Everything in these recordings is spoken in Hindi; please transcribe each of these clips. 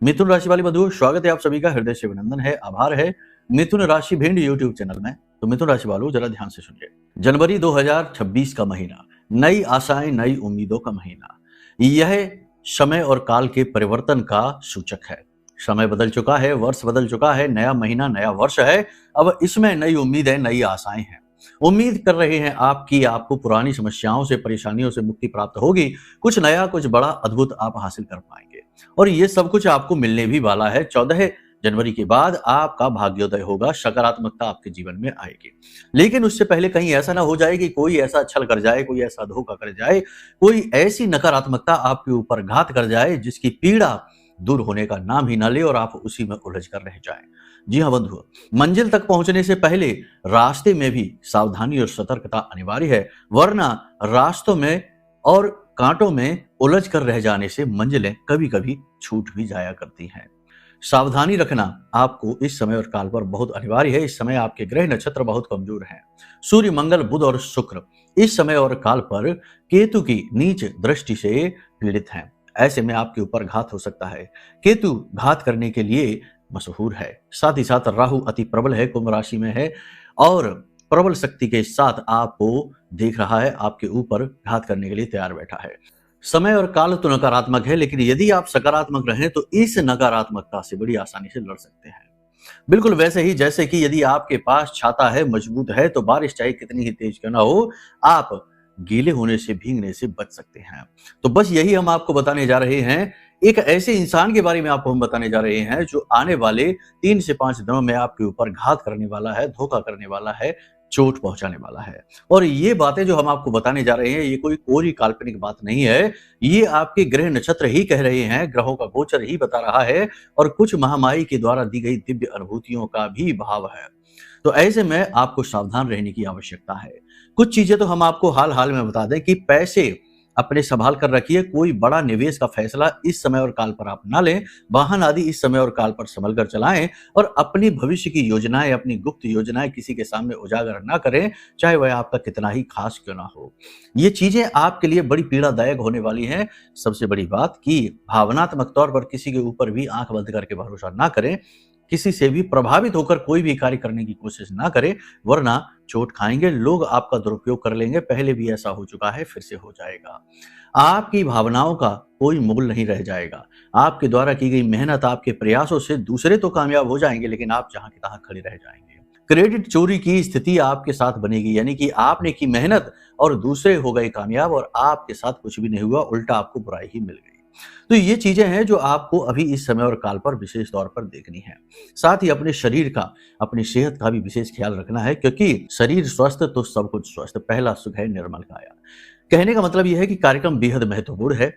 मिथुन राशि वाले बंधुओं, स्वागत है आप सभी का, हृदय से अभिनंदन है, आभार है मिथुन राशि भिंड यूट्यूब चैनल में। तो मिथुन राशि वालों, जरा ध्यान से सुनिए। जनवरी 2026 का महीना नई आशाएं, नई उम्मीदों का महीना। यह समय और काल के परिवर्तन का सूचक है। समय बदल चुका है, वर्ष बदल चुका है, नया महीना, नया वर्ष है। अब इसमें नई उम्मीदें, नई आशाएं हैं। उम्मीद कर रहे हैं आपकी आपको पुरानी समस्याओं से, परेशानियों से मुक्ति प्राप्त होगी। कुछ नया, कुछ बड़ा, अद्भुत आप हासिल कर पाएंगे और ये सब कुछ आपको मिलने भी वाला है। 14 जनवरी के बाद आपका भाग्योदय होगा, सकारात्मकता आपके जीवन में आएगी। लेकिन उससे पहले कहीं ऐसा ना हो जाए कि कोई ऐसा छल कर जाए, कोई ऐसा धोखा कर जाए, कोई ऐसी नकारात्मकता आपके ऊपर घात कर जाए जिसकी पीड़ा दूर होने का नाम ही ना ले और आप उसी में उलझ कर रह जाएं। जी हाँ बंधुओं, मंजिल तक पहुंचने से पहले रास्ते में भी सावधानी और सतर्कता अनिवार्य है, वरना रास्तों में और कांटों में उलझ कर रह जाने से मंजिलें कभी कभी छूट भी जाया करती हैं। सावधानी रखना आपको इस समय और काल पर बहुत अनिवार्य है। इस समय आपके ग्रह नक्षत्र बहुत कमजोर हैं। सूर्य, मंगल, बुध और शुक्र इस समय और काल पर केतु की नीच दृष्टि से पीड़ित हैं। ऐसे में आपके ऊपर घात हो सकता है। केतु घात करने के लिए मशहूर है। साथ ही साथ राहु अति प्रबल है, कुंभ राशि में है और प्रबल शक्ति के साथ आपको देख रहा है, आपके ऊपर घात करने के लिए तैयार बैठा है। समय और काल तो नकारात्मक है, लेकिन यदि आप सकारात्मक रहें तो इस नकारात्मकता से बड़ी आसानी से लड़ सकते हैं। बिल्कुल वैसे ही जैसे कि यदि आपके पास छाता है, मजबूत है, तो बारिश चाहे कितनी ही तेज क्यों ना हो, आप गीले होने से, भीगने से बच सकते हैं। तो बस यही हम आपको बताने जा रहे हैं। एक ऐसे इंसान के बारे में आपको हम बताने जा रहे हैं जो आने वाले 3 से 5 दिनों में आपके ऊपर घात करने वाला है, धोखा करने वाला है, चोट पहुंचाने वाला है। और ये बातें जो हम आपको बताने जा रहे हैं, ये कोई कोरी काल्पनिक बात नहीं है। ये आपके ग्रह नक्षत्र ही कह रहे हैं, ग्रहों का गोचर ही बता रहा है और कुछ महामाई के द्वारा दी गई दिव्य अनुभूतियों का भी भाव है। तो ऐसे में आपको सावधान रहने की आवश्यकता है। कुछ चीजें तो हम आपको हाल हाल में बता दें कि पैसे अपने संभाल कर रखिए। कोई बड़ा निवेश का फैसला इस समय और काल पर आप ना लें। वाहन आदि इस समय और काल पर संभल कर चलाएं और अपनी भविष्य की योजनाएं, अपनी गुप्त योजनाएं किसी के सामने उजागर ना करें, चाहे वह आपका कितना ही खास क्यों ना हो। ये चीजें आपके लिए बड़ी पीड़ादायक होने वाली हैं। सबसे बड़ी बात कि भावनात्मक तौर पर किसी के ऊपर भी आंख बंद करके भरोसा ना करें। किसी से भी प्रभावित होकर कोई भी कार्य करने की कोशिश ना करें, वरना चोट खाएंगे। लोग आपका दुरुपयोग कर लेंगे। पहले भी ऐसा हो चुका है, फिर से हो जाएगा। आपकी भावनाओं का कोई मोल नहीं रह जाएगा। आपके द्वारा की गई मेहनत, आपके प्रयासों से दूसरे तो कामयाब हो जाएंगे, लेकिन आप जहां की तहां खड़े रह जाएंगे। क्रेडिट चोरी की स्थिति आपके साथ बनेगी, यानी कि आपने की मेहनत और दूसरे हो गए कामयाब और आपके साथ कुछ भी नहीं हुआ, उल्टा आपको बुराई ही मिल गई। तो ये चीजें हैं जो आपको अभी इस समय और काल पर विशेष तौर पर देखनी है। साथ ही अपने शरीर का, अपनी सेहत का भी विशेष ख्याल रखना है, क्योंकि शरीर स्वस्थ तो सब कुछ स्वस्थ। पहला सुख है निर्मल काया। कहने का मतलब यह है कि कार्यक्रम बेहद महत्वपूर्ण है।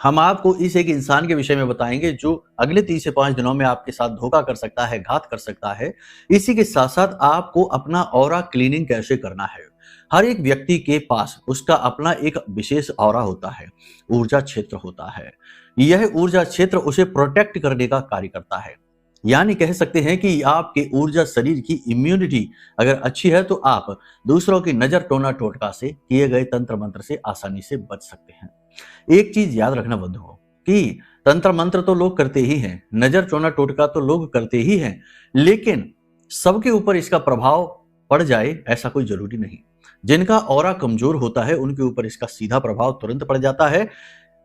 हम आपको इस एक इंसान के विषय में बताएंगे जो अगले 3 से 5 दिनों में आपके साथ धोखा कर सकता है, घात कर सकता है। इसी के साथ साथ आपको अपना ऑरा क्लीनिंग कैसे करना है। हर एक व्यक्ति के पास उसका अपना एक विशेष ऑरा होता है, ऊर्जा क्षेत्र होता है। यह ऊर्जा क्षेत्र उसे प्रोटेक्ट करने का कार्य करता है। यानी कह सकते हैं कि आपके ऊर्जा शरीर की इम्यूनिटी अगर अच्छी है तो आप दूसरों की नजर, टोना टोटका से, किए गए तंत्र मंत्र से आसानी से बच सकते हैं। एक चीज याद रखना बंधुओं कि तंत्र मंत्र तो लोग करते ही हैं, नजर, टोना टोटका तो लोग करते ही हैं, लेकिन सबके ऊपर इसका प्रभाव पड़ जाए ऐसा कोई जरूरी नहीं। जिनका ऑरा कमजोर होता है उनके ऊपर इसका सीधा प्रभाव तुरंत पड़ जाता है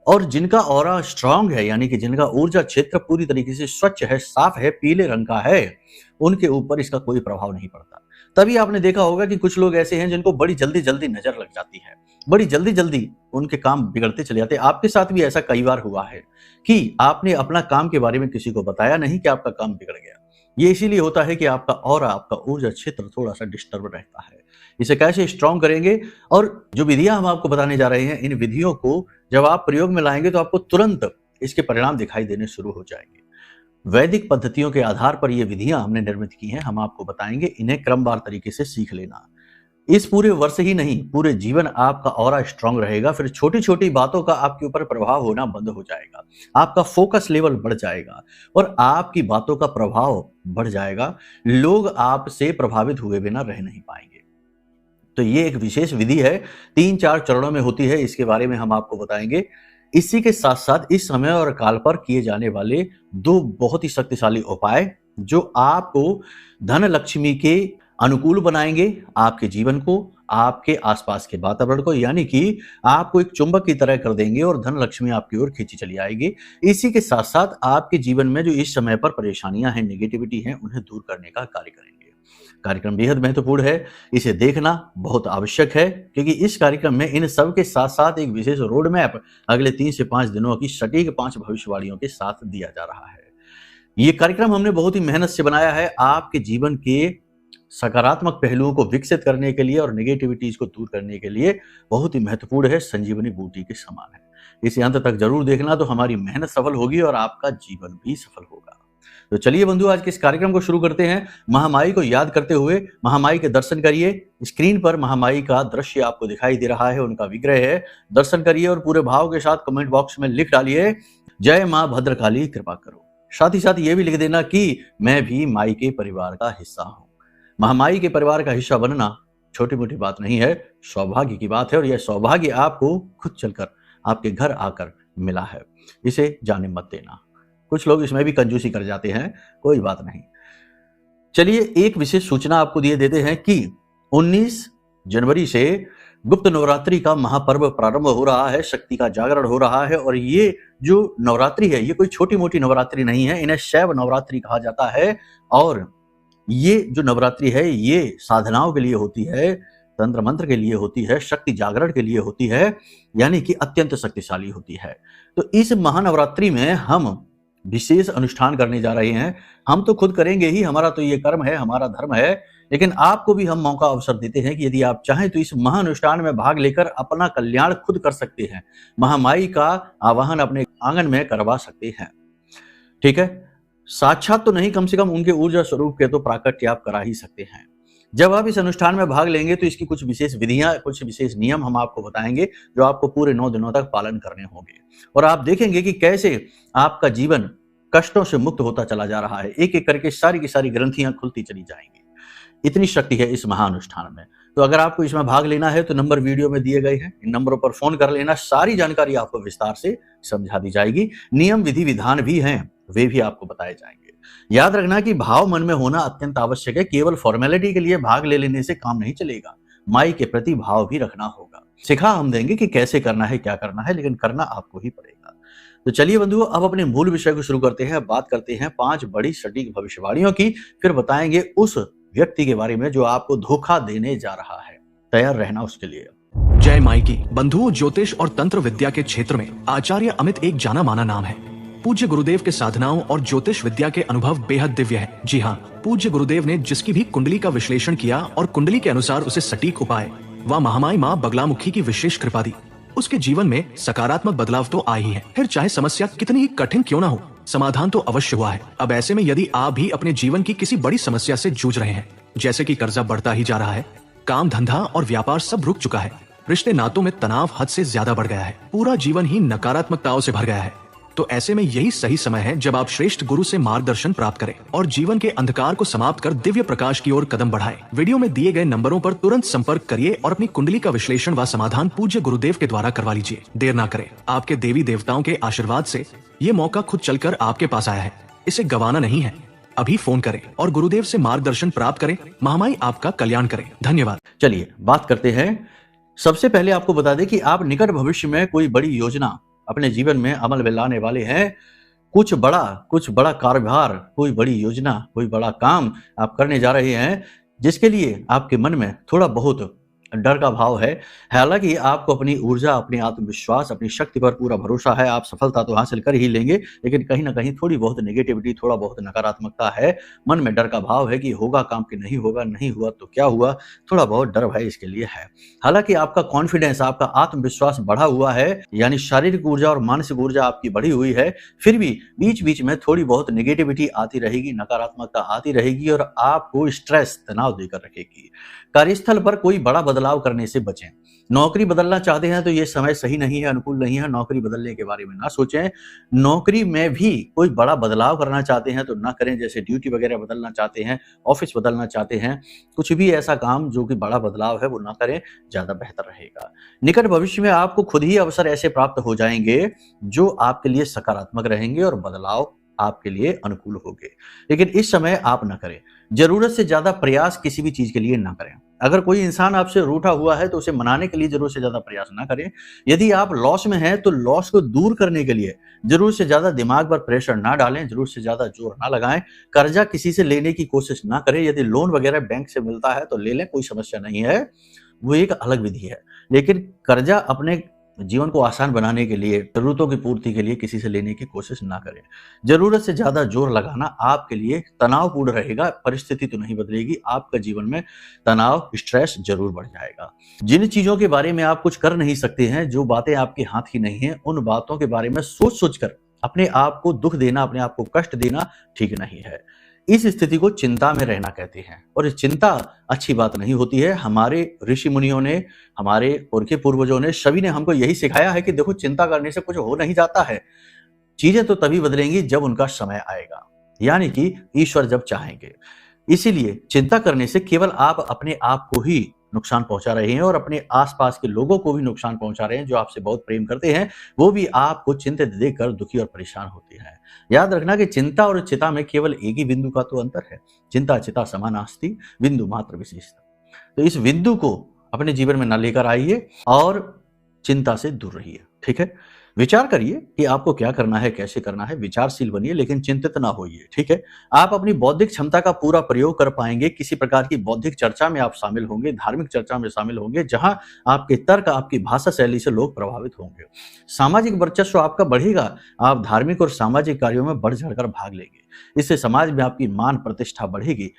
और जिनका ऑरा स्ट्रांग है, यानी कि जिनका ऊर्जा क्षेत्र पूरी तरीके से स्वच्छ है, साफ है, पीले रंग का है, उनके ऊपर इसका कोई प्रभाव नहीं पड़ता। तभी आपने देखा होगा कि कुछ लोग ऐसे हैं जिनको बड़ी जल्दी जल्दी नजर लग जाती है, बड़ी जल्दी जल्दी उनके काम बिगड़ते चले जाते हैं। आपके साथ भी ऐसा कई बार हुआ है कि आपने अपना काम के बारे में किसी को बताया नहीं कि आपका काम बिगड़ गया। ये इसीलिए होता है कि आपका ऑरा, आपका ऊर्जा क्षेत्र थोड़ा सा डिस्टर्ब रहता है। इसे कैसे स्ट्रॉन्ग करेंगे और जो विधियां हम आपको बताने जा रहे हैं, इन विधियों को जब आप प्रयोग में लाएंगे तो आपको तुरंत इसके परिणाम दिखाई देने शुरू हो जाएंगे। वैदिक पद्धतियों के आधार पर ये विधियां हमने निर्मित की हैं, हम आपको बताएंगे। इन्हें क्रमवार तरीके से सीख लेना। इस पूरे वर्ष ही नहीं, पूरे जीवन आपका ऑरा स्ट्रांग रहेगा। फिर छोटी छोटी बातों का आपके ऊपर प्रभाव होना बंद हो जाएगा। आपका फोकस लेवल बढ़ जाएगा और आपकी बातों का प्रभाव बढ़ जाएगा। लोग आपसे प्रभावित हुए बिना रह नहीं पाएंगे। तो ये एक विशेष विधि है, 3-4 चरणों में होती है। इसके बारे में हम आपको बताएंगे। इसी के साथ साथ इस समय और काल पर किए जाने वाले दो बहुत ही शक्तिशाली उपाय जो आपको धन लक्ष्मी के अनुकूल बनाएंगे, आपके जीवन को, आपके आसपास के वातावरण को, यानी कि आपको एक चुंबक की तरह कर देंगे और धन लक्ष्मी आपकी ओर खींची चली आएगी। इसी के साथ साथ आपके जीवन में जो इस समय पर परेशानियां हैं, नेगेटिविटी हैं, उन्हें दूर करने का कार्य करेंगे। कार्यक्रम बेहद महत्वपूर्ण है, इसे देखना बहुत आवश्यक है, क्योंकि इस कार्यक्रम में इन सब के साथ साथ एक विशेष रोड मैप अगले 3 से 5 दिनों की सटीक 5 भविष्यवाणियों के साथ दिया जा रहा है। ये कार्यक्रम हमने बहुत ही मेहनत से बनाया है, आपके जीवन के सकारात्मक पहलुओं को विकसित करने के लिए और नेगेटिविटीज को दूर करने के लिए बहुत ही महत्वपूर्ण है, संजीवनी बूटी के समान है। इसे अंत तक जरूर देखना, तो हमारी मेहनत सफल होगी और आपका जीवन भी सफल होगा। तो चलिए बंधु, आज के इस कार्यक्रम को शुरू करते हैं। महामाई को याद करते हुए महामाई के दर्शन करिए। स्क्रीन पर महामाई का दृश्य आपको दिखाई दे रहा है, उनका विग्रह है। दर्शन करिए और पूरे भाव के साथ कमेंट बॉक्स में लिख डालिए, जय मां भद्रकाली कृपा करो। साथ ही साथ ये भी लिख देना कि मैं भी माई के परिवार का हिस्सा हूं। महामाई के परिवार का हिस्सा बनना छोटी मोटी बात नहीं है, सौभाग्य की बात है, और यह सौभाग्य आपको खुद चलकर आपके घर आकर मिला है। इसे जाने मत देना। कुछ लोग इसमें भी कंजूसी कर जाते हैं, कोई बात नहीं। चलिए एक विशेष सूचना आपको दिए देते हैं कि 19 जनवरी से गुप्त नवरात्रि का महापर्व प्रारंभ हो रहा है, शक्ति का जागरण हो रहा है। और ये जो नवरात्रि है, ये कोई छोटी मोटी नवरात्रि नहीं है, इन्हें शैव नवरात्रि कहा जाता है। और ये जो नवरात्रि है, ये साधनाओं के लिए होती है, तंत्र मंत्र के लिए होती है, शक्ति जागरण के लिए होती है, यानी कि अत्यंत शक्तिशाली होती है। तो इस महानवरात्रि में हम विशेष अनुष्ठान करने जा रहे हैं। हम तो खुद करेंगे ही, हमारा तो ये कर्म है, हमारा धर्म है, लेकिन आपको भी हम मौका अवसर देते हैं कि यदि आप चाहें तो इस महानुष्ठान में भाग लेकर अपना कल्याण खुद कर सकते हैं, महामाई का आवाहन अपने आंगन में करवा सकते हैं। ठीक है, साक्षात तो नहीं, कम से कम उनके ऊर्जा स्वरूप के तो प्राकट्य आप करा ही सकते हैं। जब आप इस अनुष्ठान में भाग लेंगे तो इसकी कुछ विशेष विधियां, कुछ विशेष नियम हम आपको बताएंगे जो आपको पूरे 9 दिनों तक पालन करने होंगे। और आप देखेंगे कि कैसे आपका जीवन कष्टों से मुक्त होता चला जा रहा है। एक एक करके सारी की सारी ग्रंथियां खुलती चली जाएंगी। इतनी शक्ति है इस महानुष्ठान में। तो अगर आपको इसमें भाग लेना है तो नंबर वीडियो में दिए गए हैं, इन नंबरों पर फोन कर लेना। सारी जानकारी आपको विस्तार से समझा दी जाएगी। नियम विधि विधान भी हैं, वे भी आपको बताए जाएंगे। याद रखना कि भाव मन में होना अत्यंत आवश्यक है। केवल फॉर्मेलिटी के लिए भाग ले लेने से काम नहीं चलेगा, माई के प्रति भाव भी रखना होगा। सिखा हम देंगे कि कैसे करना है, क्या करना है, लेकिन करना आपको ही पड़ेगा। तो चलिए बंधुओं, अब अपने मूल विषय को शुरू करते हैं। बात करते हैं 5 बड़ी सटीक भविष्यवाणियों की, फिर बताएंगे उस व्यक्ति के बारे में जो आपको धोखा देने जा रहा है। तैयार रहना उसके लिए। जय माई की। बंधुओं, ज्योतिष और तंत्र विद्या के क्षेत्र में आचार्य अमित एक जाना माना नाम है। पूज्य गुरुदेव के साधनाओं और ज्योतिष विद्या के अनुभव बेहद दिव्य है। जी हाँ, पूज्य गुरुदेव ने जिसकी भी कुंडली का विश्लेषण किया और कुंडली के अनुसार उसे सटीक उपाय व महामाई माँ बगलामुखी की विशेष कृपा दी, उसके जीवन में सकारात्मक बदलाव तो आए ही है। फिर चाहे समस्या कितनी ही कठिन क्यों ना हो, समाधान तो अवश्य हुआ है। अब ऐसे में यदि आप भी अपने जीवन की किसी बड़ी समस्या से जूझ रहे हैं, जैसे कि कर्जा बढ़ता ही जा रहा है, काम धंधा और व्यापार सब रुक चुका है, रिश्ते नातों में तनाव हद से ज्यादा बढ़ गया है, पूरा जीवन ही नकारात्मकताओं से भर गया है, तो ऐसे में यही सही समय है जब आप श्रेष्ठ गुरु से मार्गदर्शन प्राप्त करें और जीवन के अंधकार को समाप्त कर दिव्य प्रकाश की ओर कदम बढ़ाएं। वीडियो में दिए गए नंबरों पर तुरंत संपर्क करिए और अपनी कुंडली का विश्लेषण व समाधान पूज्य गुरुदेव के द्वारा करवा लीजिए। देर ना करें, आपके देवी देवताओं के आशीर्वाद से ये मौका खुद चलकर आपके पास आया है, इसे गंवाना नहीं है। अभी फोन करें और गुरुदेव से मार्गदर्शन प्राप्त करें। महामाई आपका कल्याण करें। धन्यवाद। चलिए बात करते हैं। सबसे पहले आपको बता दें कि आप निकट भविष्य में कोई बड़ी योजना अपने जीवन में अमल में लाने वाले हैं। कुछ बड़ा कार्यभार, कोई बड़ी योजना, कोई बड़ा काम आप करने जा रहे हैं, जिसके लिए आपके मन में थोड़ा बहुत डर का भाव है। हालांकि आपको अपनी ऊर्जा, अपने आत्मविश्वास, अपनी शक्ति पर पूरा भरोसा है। आप सफलता तो हासिल कर ही लेंगे, लेकिन कहीं ना कहीं थोड़ी बहुत नेगेटिविटी, थोड़ा बहुत नकारात्मकता है। मन में डर का भाव है कि होगा काम कि नहीं होगा, नहीं हुआ तो क्या हुआ। थोड़ा बहुत डर भाई इसके लिए है। हालांकि आपका कॉन्फिडेंस, आपका आत्मविश्वास बढ़ा हुआ है, यानी शारीरिक ऊर्जा और मानसिक ऊर्जा आपकी बढ़ी हुई है। फिर भी बीच बीच में थोड़ी बहुत नेगेटिविटी आती रहेगी, नकारात्मकता आती रहेगी और आपको स्ट्रेस, तनाव देकर रखेगी। कार्यस्थल पर कोई बड़ा बदलाव करने से बचें। नौकरी बदलना चाहते हैं तो ये समय सही नहीं है, अनुकूल नहीं है, नौकरी बदलने के बारे में ना सोचें। नौकरी में भी कोई बड़ा बदलाव करना चाहते हैं तो ना करें, जैसे ड्यूटी वगैरह बदलना चाहते हैं, ऑफिस बदलना चाहते हैं, कुछ भी ऐसा काम जो कि बड़ा बदलाव है वो ना करें, ज़्यादा बेहतर रहेगा। निकट भविष्य में आपको खुद ही अवसर ऐसे प्राप्त हो जाएंगे जो आपके लिए सकारात्मक रहेंगे और बदलाव आपके लिए अनुकूल होंगे। लेकिन इस समय आप ना करें, जरूरत से ज्यादा प्रयास किसी भी चीज के लिए ना करें। अगर कोई इंसान आपसे रूठा हुआ है तो उसे मनाने के लिए जरूरत से ज्यादा प्रयास ना करें। यदि आप लॉस में हैं तो लॉस को दूर करने के लिए जरूरत से ज्यादा दिमाग पर प्रेशर ना डालें, जरूरत से ज्यादा जोर ना लगाएं। कर्जा किसी से लेने की कोशिश ना करें। यदि लोन वगैरह बैंक से मिलता है तो ले लें, कोई समस्या नहीं है, वो एक अलग विधि है। लेकिन कर्जा अपने जीवन को आसान बनाने के लिए, जरूरतों की पूर्ति के लिए किसी से लेने की कोशिश ना करें। जरूरत से ज्यादा जोर लगाना आपके लिए तनावपूर्ण रहेगा। परिस्थिति तो नहीं बदलेगी, आपका जीवन में तनाव, स्ट्रेस जरूर बढ़ जाएगा। जिन चीजों के बारे में आप कुछ कर नहीं सकते हैं, जो बातें आपके हाथ की नहीं है, उन बातों के बारे में सोच सोच कर अपने आप को दुख देना, अपने आप को कष्ट देना ठीक नहीं है। इस स्थिति को चिंता में रहना कहते हैं और चिंता अच्छी बात नहीं होती है। हमारे ऋषि मुनियों ने, हमारे पुरखे पूर्वजों ने, सभी ने हमको यही सिखाया है कि देखो, चिंता करने से कुछ हो नहीं जाता है। चीजें तो तभी बदलेंगी जब उनका समय आएगा, यानी कि ईश्वर जब चाहेंगे। इसीलिए चिंता करने से केवल आप अपने आप को ही नुकसान पहुंचा रहे हैं और अपने आसपास के लोगों को भी नुकसान पहुंचा रहे हैं। जो आपसे बहुत प्रेम करते हैं वो भी आपको चिंतित देखकर दुखी और परेशान होते हैं। याद रखना कि चिंता और चिता में केवल एक ही बिंदु का तो अंतर है। चिंता चिता समानास्ति, बिंदु मात्र विशेषता। तो इस बिंदु को अपने जीवन में न लेकर आइए और चिंता से दूर रहिए। ठीक है, विचार करिए कि आपको क्या करना है, कैसे करना है, विचारशील बनिए, लेकिन चिंतित ना होइए। ठीक है, आप अपनी बौद्धिक क्षमता का पूरा प्रयोग कर पाएंगे। किसी प्रकार की बौद्धिक चर्चा में आप शामिल होंगे, धार्मिक चर्चा में शामिल होंगे, जहां आपके तर्क, आपकी भाषा शैली से लोग प्रभावित होंगे। सामाजिक वर्चस्व आपका बढ़ेगा। आप धार्मिक और सामाजिक कार्यों में बढ़ चढ़कर भाग लेंगे। इससे समाज में आपकी मान प्रतिष्ठा बढ़ेगी।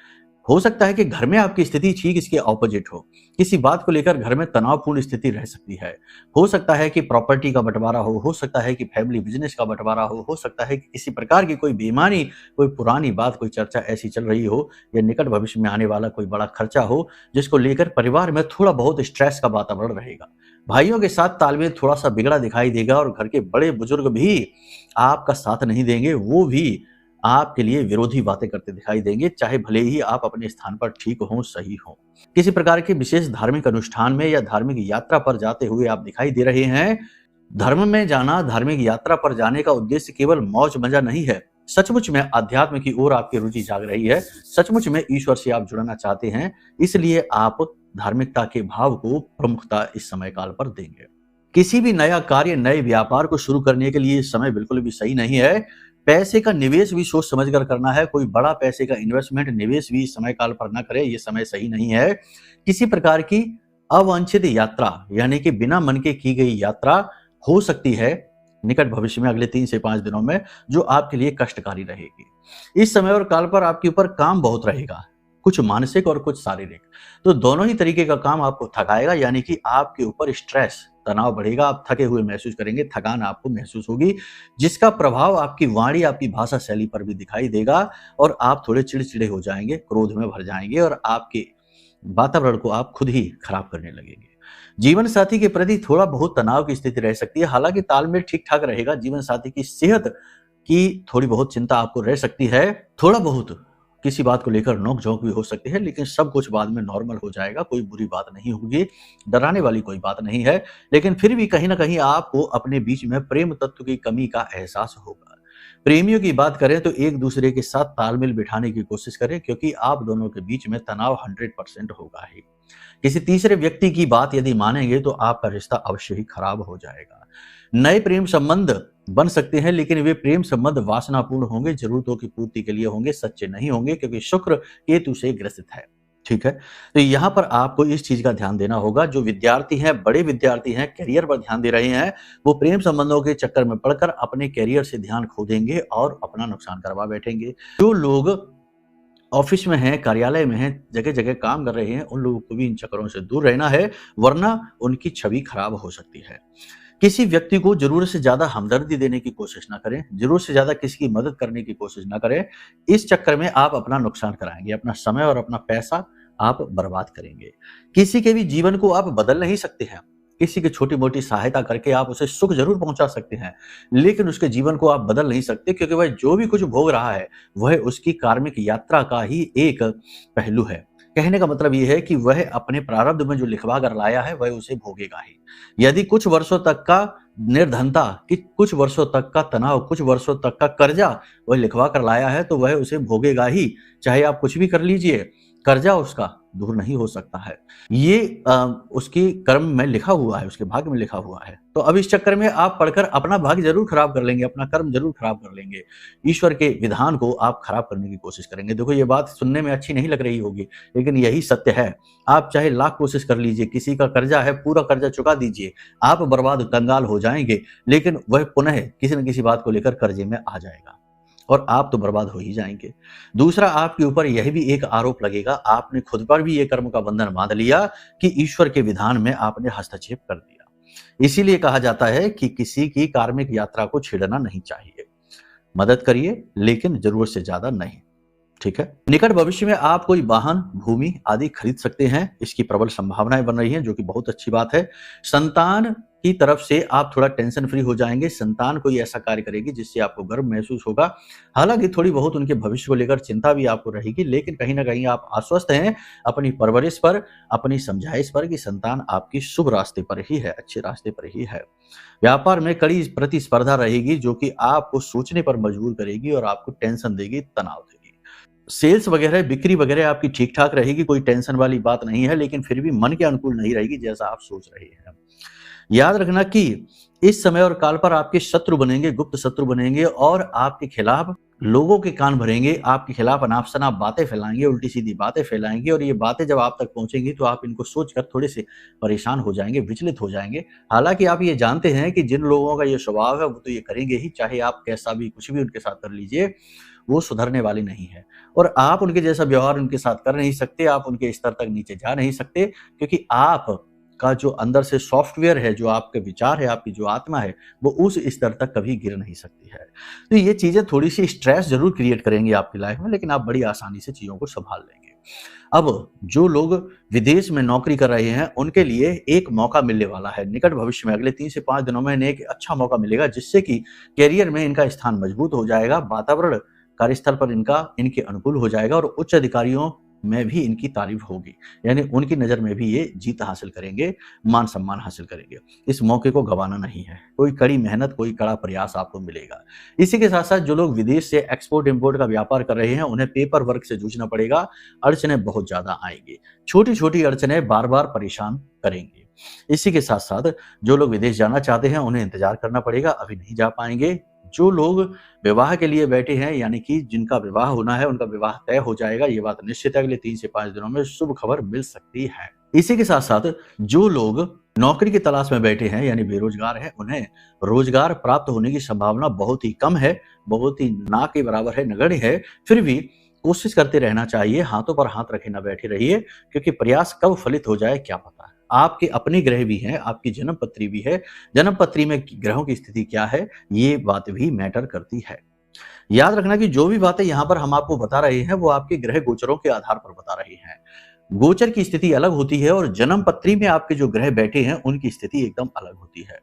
हो सकता है कि घर में आपकी स्थिति ठीक इसके ऑपोजिट हो। किसी बात को लेकर घर में तनावपूर्ण स्थिति रह सकती है। हो सकता है कि प्रॉपर्टी का बंटवारा हो सकता है कि फैमिली बिजनेस का बंटवारा हो सकता है कि किसी प्रकार की कोई बेईमानी, कोई पुरानी बात, कोई चर्चा ऐसी चल रही हो, या निकट भविष्य में आने वाला कोई बड़ा खर्चा हो जिसको लेकर परिवार में थोड़ा बहुत स्ट्रेस का वातावरण रहेगा। भाइयों के साथ तालमेल थोड़ा सा बिगड़ा दिखाई देगा और घर के बड़े बुजुर्ग भी आपका साथ नहीं देंगे। वो भी आपके लिए विरोधी बातें करते दिखाई देंगे, चाहे भले ही आप अपने स्थान पर ठीक हो, सही हो। किसी प्रकार के विशेष धार्मिक अनुष्ठान में या धार्मिक यात्रा पर जाते हुए आप दिखाई दे रहे हैं। धर्म में जाना, धार्मिक यात्रा पर जाने का उद्देश्य केवल मौज मजा नहीं है। सचमुच में अध्यात्म की ओर आपकी रुचि जाग रही है। सचमुच में ईश्वर से आप जुड़ना चाहते हैं। इसलिए आप धार्मिकता के भाव को प्रमुखता इस समय काल पर देंगे। किसी भी नया कार्य, नए व्यापार को शुरू करने के लिए समय बिल्कुल भी सही नहीं है। पैसे का निवेश भी सोच समझकर करना है। कोई बड़ा पैसे का इन्वेस्टमेंट, निवेश भी समय काल पर न करें, ये समय सही नहीं है। किसी प्रकार की अवांछित यात्रा, यानी कि बिना मन के की गई यात्रा हो सकती है निकट भविष्य में, अगले 3 से 5 दिनों में, जो आपके लिए कष्टकारी रहेगी। इस समय और काल पर आपके ऊपर काम बहुत रहेगा, कुछ मानसिक और कुछ शारीरिक। तो दोनों ही तरीके का काम आपको थकाएगा, यानी कि आपके ऊपर स्ट्रेस, तनाव बढ़ेगा। आप थके हुए महसूस करेंगे, थकान आपको महसूस होगी, जिसका प्रभाव आपकी वाणी, आपकी भाषा शैली पर भी दिखाई देगा और आप थोड़े चिड़चिड़े हो जाएंगे, क्रोध में भर जाएंगे और आपके वातावरण को आप खुद ही खराब करने लगेंगे। जीवन साथी के प्रति थोड़ा बहुत तनाव की स्थिति रह सकती है, हालांकि तालमेल ठीक ठाक रहेगा। जीवन साथी की सेहत की थोड़ी बहुत चिंता आपको रह सकती है। थोड़ा बहुत किसी बात को लेकर नोक झोंक भी हो सकती है, लेकिन सब कुछ बाद में नॉर्मल हो जाएगा। कोई बुरी बात नहीं होगी, डराने वाली कोई बात नहीं है। लेकिन फिर भी कहीं ना कहीं आपको अपने बीच में प्रेम तत्व की कमी का एहसास होगा। प्रेमियों की बात करें तो एक दूसरे के साथ तालमेल बिठाने की कोशिश करें, क्योंकि आप दोनों के बीच में तनाव 100% होगा ही। किसी तीसरे व्यक्ति की बात यदि मानेंगे तो आपका रिश्ता अवश्य ही खराब हो जाएगा। नए प्रेम संबंध बन सकते हैं, लेकिन वे प्रेम संबंध वासनापूर्ण होंगे, जरूरतों की पूर्ति के लिए होंगे, सच्चे नहीं होंगे, क्योंकि शुक्र केतु से ग्रसित है। ठीक है, तो यहाँ पर आपको इस चीज का ध्यान देना होगा। जो विद्यार्थी हैं, बड़े विद्यार्थी हैं, करियर पर ध्यान दे रहे हैं, वो प्रेम संबंधों के चक्कर में पड़कर अपने करियर से ध्यान खो देंगे और अपना नुकसान करवा बैठेंगे। जो लोग ऑफिस में हैं, कार्यालय में हैं, जगह जगह काम कर रहे हैं, उन लोगों को भी इन चक्करों से दूर रहना है, वरना उनकी छवि खराब हो सकती है। किसी व्यक्ति को जरूरत से ज्यादा हमदर्दी देने की कोशिश ना करें, जरूरत से ज्यादा किसी की मदद करने की कोशिश ना करें। इस चक्कर में आप अपना नुकसान कराएंगे, अपना समय और अपना पैसा आप बर्बाद करेंगे। किसी के भी जीवन को आप बदल नहीं सकते हैं। किसी की छोटी-मोटी सहायता करके आप उसे सुख ज़रूर पहुँचा सकते हैं, लेकिन उसके जीवन को आप बदल नहीं सकते, क्योंकि वह जो भी कुछ भोग रहा है, वह उसकी कार्मिक यात्रा का ही एक पहलू है। कहने का मतलब ये है कि वह अपने प्रारब्ध में जो लिखवा कर लाया है, वह उसे भोगेगा ही। यदि कुछ वर्षों तक का निर्धनता, कि कुछ वर्षों तक का तनाव, कुछ वर्षों तक का कर्जा वह लिखवा कर लाया है, तो वह उसे भोगेगा ही। चाहे आप कुछ भी कर लीजिए, कर्जा उसका दूर नहीं हो सकता है। ये उसकी कर्म में लिखा हुआ है, उसके भाग्य में लिखा हुआ है। तो अब इस चक्कर में आप पढ़कर अपना भाग्य ज़रूर खराब कर लेंगे, अपना कर्म ज़रूर खराब कर लेंगे। ईश्वर के विधान को आप खराब करने की कोशिश करेंगे। देखो, ये बात सुनने में अच्छी नहीं लग रही होगी, लेकिन यही सत्य है। आप चाहे लाख कोशिश कर लीजिए, किसी का कर्जा है, पूरा कर्जा चुका दीजिए, आप बर्बाद कंगाल हो जाएँगे, लेकिन वह पुनः किसी न किसी बात को लेकर कर्जे में आ जाएगा और आप तो बर्बाद हो ही जाएँगे। दूसरा, आपके ऊपर यह भी एक आरोप लगेगा, आपने खुद पर भी ये कर्म का बंधन बाँध लिया कि ईश्वर के विधान में आपने हस्तक्षेप कर दिया। इसीलिए कहा जाता है कि किसी की कार्मिक यात्रा को छेड़ना नहीं चाहिए। मदद करिए, लेकिन ज़रूरत से ज़्यादा नहीं। ठीक है? निकट भविष्य में आप कोई वाहन, भूमि आदि खरीद सकते हैं। इसकी प्रबल संभावनाएं बन रही हैं, जो कि बहुत अच्छी बात है। संतान की तरफ से आप थोड़ा टेंशन फ्री हो जाएंगे। संतान कोई ऐसा कार्य करेगी जिससे आपको गर्व महसूस होगा। हालांकि थोड़ी बहुत उनके भविष्य को लेकर चिंता भी आपको रहेगी, लेकिन कहीं ना कहीं आप आश्वस्त हैं अपनी परवरिश पर, अपनी समझाइश पर, कि संतान आपकी शुभ रास्ते पर ही है, अच्छे रास्ते पर ही है। व्यापार में कड़ी प्रतिस्पर्धा रहेगी, जो कि आपको सोचने पर मजबूर करेगी और आपको टेंशन देगी, तनाव देगी। सेल्स वगैरह, बिक्री वगैरह आपकी ठीक-ठाक रहेगी, कोई टेंशन वाली बात नहीं है, लेकिन फिर भी मन के अनुकूल नहीं रहेगी जैसा आप सोच रहे हैं। याद रखना कि इस समय और काल पर आपके शत्रु बनेंगे, गुप्त शत्रु बनेंगे और आपके खिलाफ लोगों के कान भरेंगे, आपके खिलाफ अनाप-शनाप बातें फैलाएँगे, उल्टी-सीधी बातें फैलाएँगे, और ये बातें जब आप तक पहुँचेंगी तो आप इनको सोचकर थोड़े-से परेशान हो जाएँगे, विचलित हो जाएँगे। हालाँकि आप ये जानते हैं कि जिन लोगों का ये स्वभाव है, वो तो ये करेंगे ही, चाहे आप कैसा भी कुछ भी उनके साथ कर लीजिए, वो सुधरने वाले नहीं है। और आप उनके जैसा व्यवहार उनके साथ कर नहीं सकते, आप उनके स्तर तक नीचे जा नहीं सकते, क्योंकि आप का जो अंदर से सॉफ्टवेयर है, जो आपके विचार है, आपकी जो आत्मा है, वो उस स्तर तक कभी गिर नहीं सकती है। तो ये चीज़ें थोड़ी-सी स्ट्रेस ज़रूर क्रिएट करेंगी आपकी लाइफ में, लेकिन आप बड़ी आसानी से चीज़ों को सँभाल लेंगे। अब जो लोग विदेश में नौकरी कर रहे हैं, उनके लिए एक मौका मिलने वाला है। निकट भविष्य में अगले 3 से 5 दिनों में इन्हें एक अच्छा मौका मिलेगा, जिससे कि करियर में इनका स्थान मजबूत हो जाएगा, वातावरण कार्यस्थल पर इनके अनुकूल हो जाएगा और उच्च अधिकारियों में भी इनकी तारीफ होगी। यानी उनकी नज़र में भी ये जीत हासिल करेंगे, मान-सम्मान हासिल करेंगे। इस मौके को गँवाना नहीं है। कोई कड़ी मेहनत, कोई कड़ा प्रयास आपको मिलेगा। इसी के साथ-साथ जो लोग विदेश से एक्सपोर्ट-इम्पोर्ट का व्यापार कर रहे हैं, उन्हें पेपर वर्क से जूझना पड़ेगा। अड़चनें बहुत ज़्यादा आएँगी। छोटी-छोटी अड़चनें बार-बार परेशान करेंगी। इसी के साथ-साथ जो लोग विदेश जाना चाहते हैं, उन्हें इंतज़ार करना पड़ेगा, अभी नहीं जा पाएँगे। जो लोग विवाह के लिए बैठे हैं, यानी कि जिनका विवाह होना है, उनका विवाह तय हो जाएगा। ये बात निश्चित है, अगले 3 से 5 दिनों में शुभ खबर मिल सकती है। इसी के साथ-साथ जो लोग नौकरी की तलाश में बैठे हैं, यानी बेरोजगार हैं, उन्हें रोजगार प्राप्त होने की संभावना बहुत ही कम है, बहुत ही ना के बराबर है, नगण्य है। फिर भी कोशिश करते रहना चाहिए, हाथों पर हाथ रखे ना बैठे रहिए, क्योंकि प्रयास कब फलित हो जाए क्या पता है। आपके अपने ग्रह भी हैं, आपकी जन्म पत्री भी है, जन्म पत्री में ग्रहों की स्थिति क्या है, ये बात भी मैटर करती है। याद रखना कि जो भी बातें यहाँ पर हम आपको बता रहे हैं, वो आपके ग्रह गोचरों के आधार पर बता रहे हैं। गोचर की स्थिति अलग होती है और जन्म पत्री में आपके जो ग्रह बैठे हैं, उनकी स्थिति एकदम अलग होती है।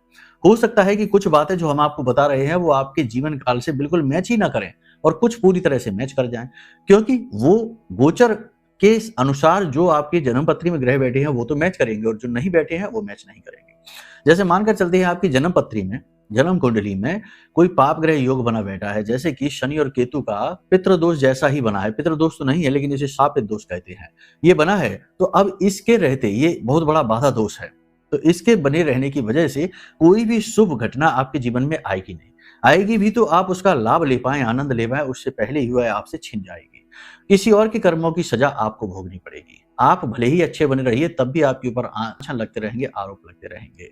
हो सकता है कि कुछ बातें जो हम आपको बता रहे हैं, वो आपके जीवन काल से बिल्कुल मैच ही ना करें और कुछ पूरी तरह से मैच कर जाएं, क्योंकि वो गोचर के अनुसार जो आपकी जन्म पत्री में ग्रह बैठे हैं, वो तो मैच करेंगे और जो नहीं बैठे हैं, वो मैच नहीं करेंगे। जैसे मानकर चलते हैं, आपकी जन्म पत्री में, जन्म कुंडली में कोई पाप ग्रह योग बना बैठा है, जैसे कि शनि और केतु का पितृदोष जैसा ही बना है। पितृदोष तो नहीं है, लेकिन इसे शापित दोष कहते हैं। ये बना है, तो अब इसके रहते ये बहुत बड़ा बाधा दोष है। तो इसके बने रहने की वजह से कोई भी शुभ घटना आपके जीवन में आएगी नहीं। आएगी भी तो आप उसका लाभ ले पाएं, आनंद ले पाएं, उससे पहले ही वह आपसे छिन जाएगी। किसी और के कर्मों की सजा आपको भोगनी पड़ेगी। आप भले ही अच्छे बने रहिए, तब भी आपके ऊपर आंचल लगते रहेंगे, आरोप लगते रहेंगे।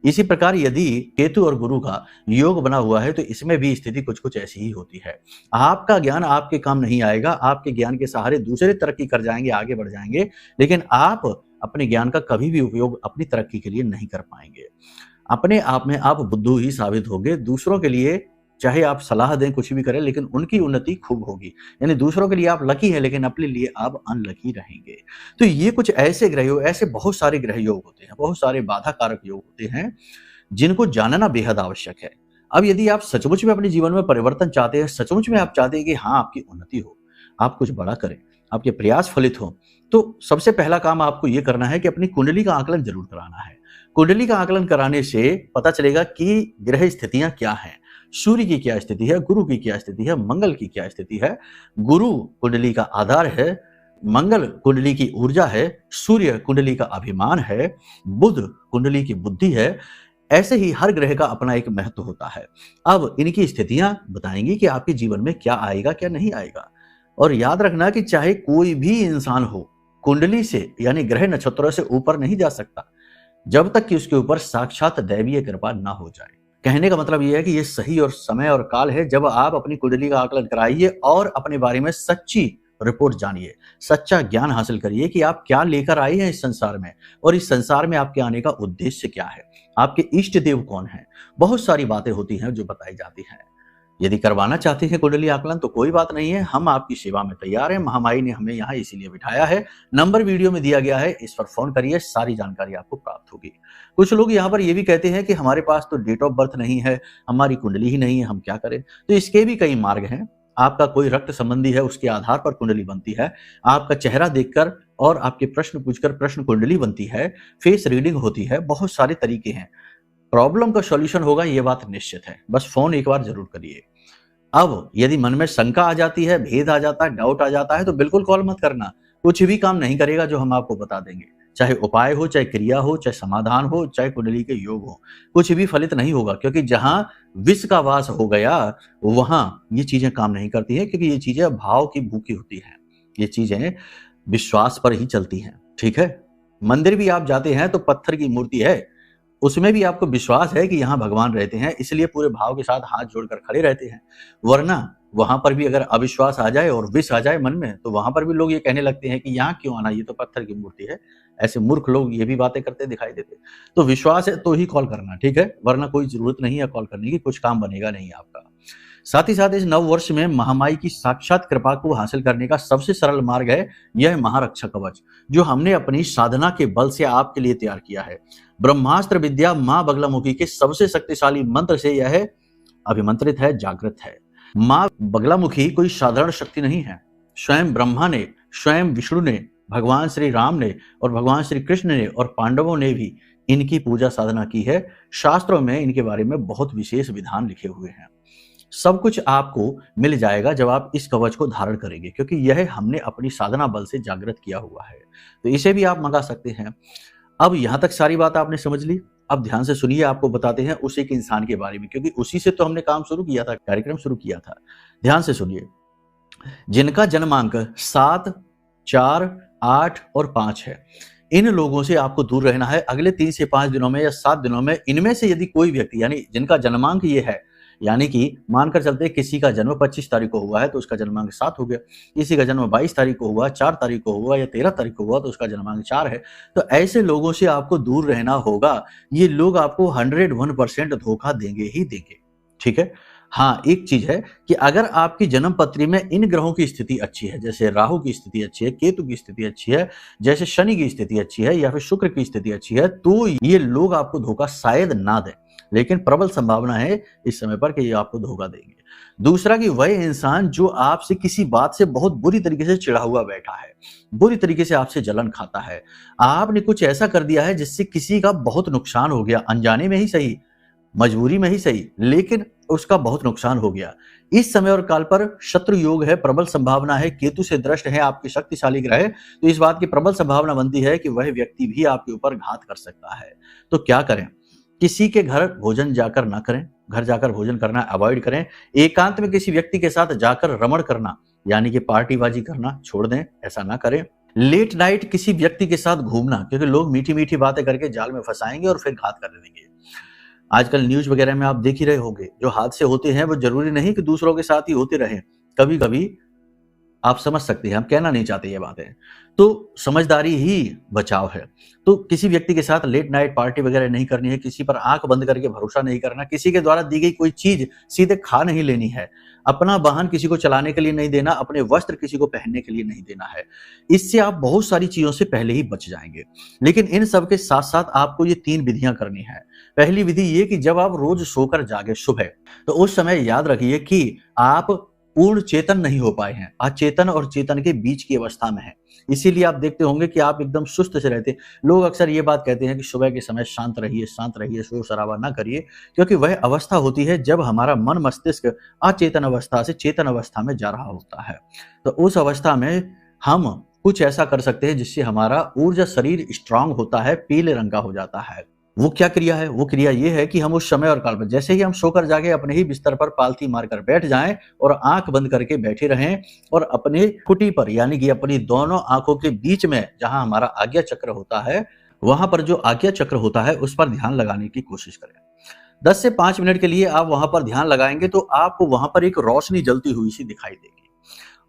इसी प्रकार यदि केतु और गुरु का योग बना हुआ है, तो इसमें भी स्थिति कुछ-कुछ ऐसी ही होती है। आपका ज्ञान आपके काम नहीं आएगा, आपके ज्ञान के सहारे दूसरे तरक्की कर जाएंगे, आगे बढ़ जाएंगे, लेकिन आप अपने ज्ञान का कभी भी उपयोग अपनी तरक्की के लिए नहीं कर पाएंगे। अपने आप में आप बुद्धू ही साबित होंगे, दूसरों के लिए चाहे आप सलाह दें, कुछ भी करें, लेकिन उनकी उन्नति खूब होगी। यानी दूसरों के लिए आप लकी हैं, लेकिन अपने लिए आप अनलकी रहेंगे। तो ये कुछ ऐसे ग्रह योग, ऐसे बहुत सारे ग्रह योग होते हैं, बहुत सारे बाधा कारक योग होते हैं, जिनको जानना बेहद आवश्यक है। अब यदि आप सचमुच में अपने जीवन में परिवर्तन चाहते हैं, सचमुच में आप चाहते हैं कि हाँ, आपकी उन्नति हो, आप कुछ बड़ा करें, आपके प्रयास फलित हो, तो सबसे पहला काम आपको ये करना है कि अपनी कुंडली का आकलन जरूर कराना है। कुंडली का आकलन कराने से पता चलेगा कि ग्रह स्थितियां क्या हैं, सूर्य की क्या स्थिति है, गुरु की क्या स्थिति है, मंगल की क्या स्थिति है। गुरु कुंडली का आधार है, मंगल कुंडली की ऊर्जा है, सूर्य कुंडली का अभिमान है, बुध कुंडली की बुद्धि है। ऐसे ही हर ग्रह का अपना एक महत्व होता है। अब इनकी स्थितियां बताएंगी कि आपके जीवन में क्या आएगा, क्या नहीं आएगा। और याद रखना कि चाहे कोई भी इंसान हो, कुंडली से यानी ग्रह नक्षत्रों से ऊपर नहीं जा सकता, जब तक कि उसके ऊपर साक्षात दैवीय कृपा ना हो जाए। कहने का मतलब यह है कि ये सही और समय और काल है जब आप अपनी कुंडली का आकलन कराइए और अपने बारे में सच्ची रिपोर्ट जानिए, सच्चा ज्ञान हासिल करिए कि आप क्या लेकर आए हैं इस संसार में, और इस संसार में आपके आने का उद्देश्य क्या है, आपके इष्ट देव कौन है। बहुत सारी बातें होती हैं जो बताई जाती हैं। यदि करवाना चाहते हैं कुंडली आकलन तो कोई बात नहीं है, हम आपकी सेवा में तैयार हैं। महामाई ने हमें यहाँ इसीलिए बिठाया है। नंबर वीडियो में दिया गया है, इस पर फोन करिए, सारी जानकारी आपको प्राप्त होगी। कुछ लोग यहाँ पर ये भी कहते हैं कि हमारे पास तो डेट ऑफ बर्थ नहीं है, हमारी कुंडली ही नहीं है, हम क्या करें। तो इसके भी कई मार्ग हैं। आपका कोई रक्त संबंधी है, उसके आधार पर कुंडली बनती है। आपका चेहरा देखकर और आपके प्रश्न पूछकर प्रश्न कुंडली बनती है। फेस रीडिंग होती है। बहुत सारे तरीके हैं। प्रॉब्लम का सॉल्यूशन होगा, ये बात निश्चित है। बस फोन एक बार जरूर करिए। अब यदि मन में शंका आ जाती है, भेद आ जाता है, डाउट आ जाता है, तो बिल्कुल कॉल मत करना। कुछ भी काम नहीं करेगा जो हम आपको बता देंगे, चाहे उपाय हो, चाहे क्रिया हो, चाहे समाधान हो, चाहे कुंडली के योग हो, कुछ भी फलित नहीं होगा। क्योंकि जहां विष का वास हो गया वहां ये चीजें काम नहीं करती है, क्योंकि ये चीजें भाव की भूखी होती हैं। ये चीजें विश्वास पर ही चलती हैं। ठीक है, मंदिर भी आप जाते हैं तो पत्थर की मूर्ति है, उसमें भी आपको विश्वास है कि यहाँ भगवान रहते हैं, इसलिए पूरे भाव के साथ हाथ जोड़कर खड़े रहते हैं। वरना वहां पर भी अगर अविश्वास आ जाए और विष आ जाए मन में, तो वहां पर भी लोग ये कहने लगते हैं कि यहाँ क्यों आना, ये तो पत्थर की मूर्ति है। ऐसे मूर्ख लोग ये भी बातें करते दिखाई देते। तो विश्वास है तो ही कॉल करना, ठीक है, वरना कोई जरूरत नहीं है कॉल करने की, कुछ काम बनेगा नहीं आपका। साथ ही साथ इस नव वर्ष में महामाई की साक्षात कृपा को हासिल करने का सबसे सरल मार्ग है यह महारक्षा कवच, जो हमने अपनी साधना के बल से आपके लिए तैयार किया है। ब्रह्मास्त्र विद्या मां बगलामुखी के सबसे शक्तिशाली मंत्र से यह अभिमंत्रित है, जागृत है। मां बगलामुखी कोई साधारण शक्ति नहीं है। स्वयं ब्रह्मा ने, स्वयं विष्णु ने, भगवान श्री राम ने और भगवान श्री कृष्ण ने और पांडवों ने भी इनकी पूजा साधना की है। शास्त्रों में इनके बारे में बहुत विशेष विधान लिखे हुए हैं। सब कुछ आपको मिल जाएगा जब आप इस कवच को धारण करेंगे, क्योंकि यह हमने अपनी साधना बल से जागृत किया हुआ है। तो इसे भी आप मंगा सकते हैं। अब यहां तक सारी बात आपने समझ ली। अब ध्यान से सुनिए, आपको बताते हैं उस एक इंसान के बारे में, क्योंकि उसी से तो हमने काम शुरू किया था, कार्यक्रम शुरू किया था। ध्यान से सुनिए। जिनका जन्मांक 7, 4, 8 और 5 है, इन लोगों से आपको दूर रहना है अगले 3 से 5 दिनों में या 7 दिनों में। इनमें से यदि कोई व्यक्ति, यानी जिनका जन्मांक ये है, यानी कि मानकर चलते किसी का जन्म 25 तारीख को हुआ है तो उसका जन्मांक 7 हो गया, किसी का जन्म 22 तारीख को हुआ, 4 तारीख को हुआ या 13 तारीख को हुआ तो उसका जन्मांक 4 है। तो ऐसे लोगों से आपको दूर रहना होगा। ये लोग आपको 101% धोखा देंगे ही देंगे। ठीक है। हाँ, एक चीज है कि अगर आपकी जन्म पत्री में इन ग्रहों की स्थिति अच्छी है, जैसे राहु की स्थिति अच्छी है, केतु की स्थिति अच्छी है, जैसे शनि की स्थिति अच्छी है या फिर शुक्र की स्थिति अच्छी है, तो ये लोग आपको धोखा शायद ना दें, लेकिन प्रबल संभावना है इस समय पर कि ये आपको धोखा देंगे। दूसरा कि वह इंसान जो आपसे किसी बात से बहुत बुरी तरीके से चिढ़ा हुआ बैठा है, बुरी तरीके से आपसे जलन खाता है, आपने कुछ ऐसा कर दिया है जिससे किसी का बहुत नुकसान हो गया, अनजाने में ही सही, मजबूरी में ही सही, लेकिन उसका बहुत नुकसान हो गया। इस समय और काल पर शत्रु योग है, प्रबल संभावना है, केतु से दृष्ट है आपके शक्तिशाली ग्रह, तो इस बात की प्रबल संभावना बनती है कि वह व्यक्ति भी आपके ऊपर घात कर सकता है। तो क्या करें? किसी के घर भोजन जाकर ना करें, घर जाकर भोजन करना अवॉइड करें। एकांत में किसी व्यक्ति के साथ जाकर रमण करना, यानी कि पार्टीबाजी करना छोड़ दें, ऐसा ना करें। लेट नाइट किसी व्यक्ति के साथ घूमना, क्योंकि लोग मीठी मीठी बातें करके जाल में फंसाएंगे और फिर घात कर देंगे। आजकल न्यूज वगैरह में आप देख ही रहे होंगे, जो हादसे होते हैं वो जरूरी नहीं कि दूसरों के साथ ही होते रहे, कभी कभी आप समझ सकते हैं, हम कहना नहीं चाहते ये बातें। तो समझदारी ही बचाव है। तो किसी व्यक्ति के साथ लेट नाइट पार्टी वगैरह नहीं करनी है, किसी पर आंख बंद करके भरोसा नहीं करना, किसी के द्वारा दी गई कोई चीज सीधे खा नहीं लेनी है, अपना वाहन किसी को चलाने के लिए नहीं देना, अपने वस्त्र किसी को पहनने के लिए नहीं देना है। इससे आप बहुत सारी चीजों से पहले ही बच जाएंगे। लेकिन इन सब के साथ साथ आपको ये 3 विधियां करनी है। पहली विधि ये कि जब आप रोज सोकर जागे सुबह, तो उस समय याद रखिए कि आप पूर्ण चेतन नहीं हो पाए हैं, अचेतन और चेतन के बीच की अवस्था में हैं। इसीलिए आप देखते होंगे कि आप एकदम सुस्त से रहते हैं। लोग अक्सर ये बात कहते हैं कि सुबह के समय शांत रहिए, शोर-शराबा ना करिए, क्योंकि वह अवस्था होती है जब हमारा मन मस्तिष्क अचेतन अवस्था से चेतन अवस्था में जा रहा होता है। तो उस अवस्था में हम कुछ ऐसा कर सकते हैं जिससे हमारा ऊर्जा शरीर स्ट्रांग होता है, पीले रंग का हो जाता है। वो क्या क्रिया है? वो क्रिया ये है कि हम उस समय और काल पर जैसे ही हम सोकर जागे अपने ही बिस्तर पर पालथी मारकर बैठ जाएं और आंख बंद करके बैठे रहें और अपने कुटी पर यानी कि अपनी दोनों आंखों के बीच में जहां हमारा आज्ञा चक्र होता है, वहां पर जो आज्ञा चक्र होता है उस पर ध्यान लगाने की कोशिश करें। 10 से 5 मिनट के लिए आप वहां पर ध्यान लगाएंगे तो आपको वहां पर एक रोशनी जलती हुई सी दिखाई देगी।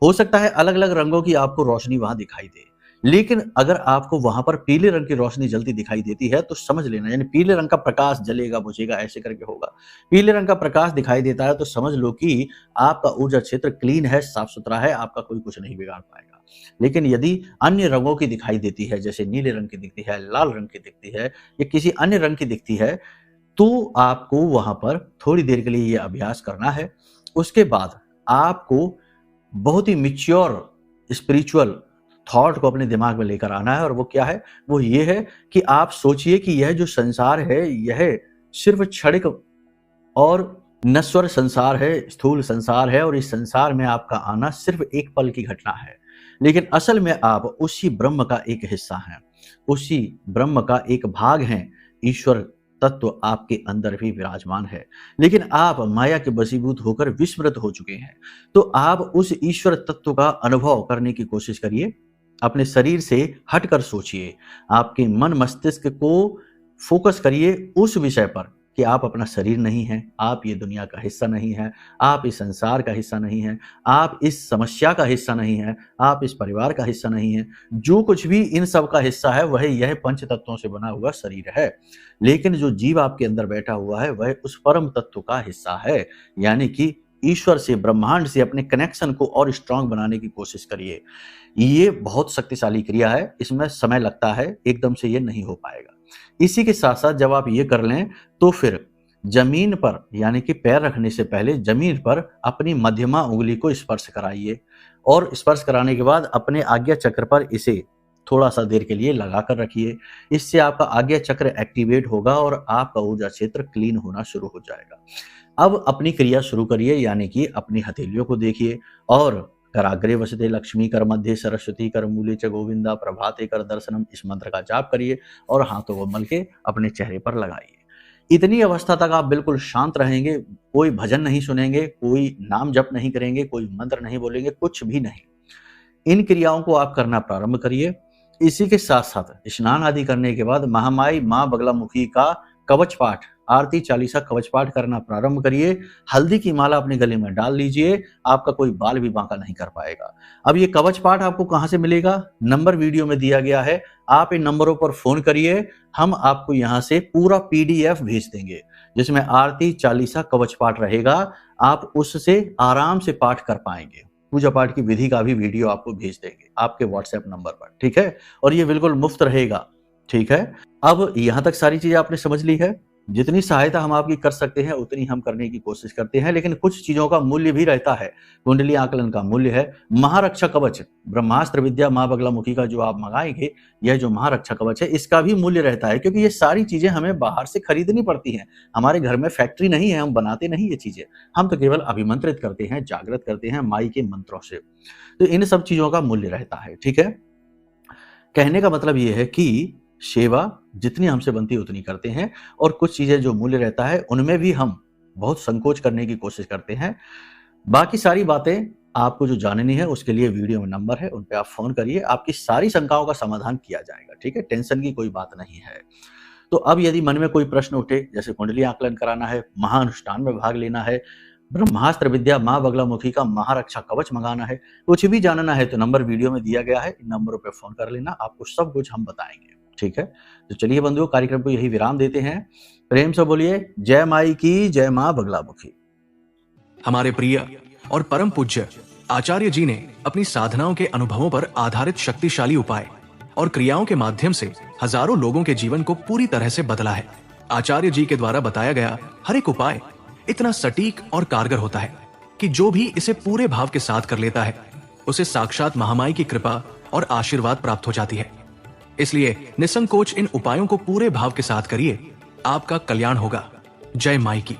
हो सकता है अलग-अलग रंगों की आपको रोशनी वहां दिखाई दे, लेकिन अगर आपको वहां पर पीले रंग की रोशनी जलती दिखाई देती है तो समझ लेना, यानी पीले रंग का प्रकाश जलेगा बुझेगा ऐसे करके होगा। पीले रंग का प्रकाश दिखाई देता है तो समझ लो कि आपका ऊर्जा क्षेत्र क्लीन है, साफ सुथरा है, आपका कोई कुछ नहीं बिगाड़ पाएगा। लेकिन यदि अन्य रंगों की दिखाई देती है, जैसे नीले रंग की दिखती है, लाल रंग की दिखती है या किसी अन्य रंग की दिखती है, तो आपको वहां पर थोड़ी देर के लिए यह अभ्यास करना है। उसके बाद आपको बहुत ही मैच्योर स्पिरिचुअल थॉट को अपने दिमाग में लेकर आना है, और वो क्या है? वो ये है कि आप सोचिए कि यह जो संसार है यह सिर्फ क्षणिक और नश्वर संसार है, स्थूल संसार है, और इस संसार में आपका आना सिर्फ एक पल की घटना है। लेकिन असल में आप उसी ब्रह्म का एक हिस्सा हैं, उसी ब्रह्म का एक भाग हैं। ईश्वर तत्व आपके अंदर भी विराजमान है, लेकिन आप माया के वशीभूत होकर विस्मृत हो चुके हैं। तो आप उस ईश्वर तत्व का अनुभव करने की कोशिश करिए, अपने शरीर से हटकर सोचिए, आपके मन मस्तिष्क को फोकस करिए उस विषय पर कि आप अपना शरीर नहीं हैं, आप ये दुनिया का हिस्सा नहीं हैं, आप इस संसार का हिस्सा नहीं हैं, आप इस समस्या का हिस्सा नहीं हैं, आप इस परिवार का हिस्सा नहीं हैं। जो कुछ भी इन सब का हिस्सा है वह यह पंच तत्वों से बना हुआ शरीर है, लेकिन जो जीव आपके अंदर बैठा हुआ है वह उस परम तत्व का हिस्सा है, यानी कि ईश्वर से, ब्रह्मांड से अपने कनेक्शन को और स्ट्रांग बनाने की कोशिश करिए। ये बहुत शक्तिशाली क्रिया है, इसमें समय लगता है, एकदम से ये नहीं हो पाएगा। इसी के साथ साथ जब आप ये कर लें तो फिर जमीन पर यानी कि पैर रखने से पहले जमीन पर अपनी मध्यमा उंगली को स्पर्श कराइए, और स्पर्श कराने के बाद अपने आज्ञा चक्र पर इसे थोड़ा सा देर के लिए लगा कर रखिए। इससे आपका आज्ञा चक्र एक्टिवेट होगा और आपका ऊर्जा क्षेत्र क्लीन होना शुरू हो जाएगा। अब अपनी क्रिया शुरू करिए, यानी कि अपनी हथेलियों को देखिए और कराग्रे वसते लक्ष्मी कर मध्य सरस्वती कर मूले च गोविंदा प्रभाते कर दर्शनम, इस मंत्र का जाप करिए और हाथों को मल के अपने चेहरे पर लगाइए। इतनी अवस्था तक आप बिल्कुल शांत रहेंगे, कोई भजन नहीं सुनेंगे, कोई नाम जप नहीं करेंगे, कोई मंत्र नहीं बोलेंगे, कुछ भी नहीं। इन क्रियाओं को आप करना प्रारंभ करिए। इसी के साथ साथ स्नान आदि करने के बाद महामाई माँ बगलामुखी का कवच पाठ, आरती चालीसा कवच पाठ करना प्रारंभ करिए। हल्दी की माला अपने गले में डाल लीजिए, आपका कोई बाल भी बांका नहीं कर पाएगा। अब ये कवच पाठ आपको कहां से मिलेगा? नंबर वीडियो में दिया गया है, आप इन नंबरों पर फोन करिए, हम आपको यहां से पूरा PDF भेज देंगे जिसमें आरती चालीसा कवच पाठ रहेगा। आप उससे आराम से पाठ कर पाएंगे। पूजा पाठ की विधि का भी वीडियो आपको भेज देंगे आपके WhatsApp नंबर पर, ठीक है? और ये बिल्कुल मुफ्त रहेगा, ठीक है? अब यहां तक सारी चीजें आपने समझ ली है। जितनी सहायता हम आपकी कर सकते हैं उतनी हम करने की कोशिश करते हैं, लेकिन कुछ चीजों का मूल्य भी रहता है। कुंडली आकलन का मूल्य है। महारक्षा कवच, ब्रह्मास्त्र विद्या माँ बगलामुखी का जो आप मंगाएंगे, यह जो महारक्षा कवच है इसका भी मूल्य रहता है, क्योंकि ये सारी चीजें हमें बाहर से खरीदनी पड़ती हैं। हमारे घर में फैक्ट्री नहीं है, हम बनाते नहीं ये चीजें, हम तो केवल अभिमंत्रित करते हैं, जागृत करते हैं माई के मंत्रों से। तो इन सब चीजों का मूल्य रहता है, ठीक है? कहने का मतलब ये है कि सेवा जितनी हमसे बनती है उतनी करते हैं, और कुछ चीजें जो मूल्य रहता है उनमें भी हम बहुत संकोच करने की कोशिश करते हैं। बाकी सारी बातें आपको जो जाननी है उसके लिए वीडियो में नंबर है, उन पे आप फोन करिए, आपकी सारी शंकाओं का समाधान किया जाएगा, ठीक है? टेंशन की कोई बात नहीं है। तो अब यदि मन में कोई प्रश्न उठे, जैसे कुंडली आकलन कराना है, महाअनुष्ठान में भाग लेना है, ब्रह्मास्त्र विद्या माँ बगलामुखी का महारक्षा कवच मंगाना है, कुछ भी जानना है तो नंबर वीडियो में दिया गया है, इन नंबरों पे फोन कर लेना, आपको सब कुछ हम बताएंगे। ठीक है, तो चलिए बंधुओं, कार्यक्रम को यही विराम देते हैं। प्रेम से बोलिए जय माई की, जय माँ बगलामुखी। हमारे प्रिय और परम पूज्य आचार्य जी ने अपनी साधनाओं के अनुभवों पर आधारित शक्तिशाली उपाय और क्रियाओं के माध्यम से हजारों लोगों के जीवन को पूरी तरह से बदला है। आचार्य जी के द्वारा बताया गया हर एक उपाय इतना सटीक और कारगर होता है कि जो भी इसे पूरे भाव के साथ कर लेता है उसे साक्षात महामाई की कृपा और आशीर्वाद प्राप्त हो जाती है। इसलिए निसंकोच इन उपायों को पूरे भाव के साथ करिए, आपका कल्याण होगा। जय माई की।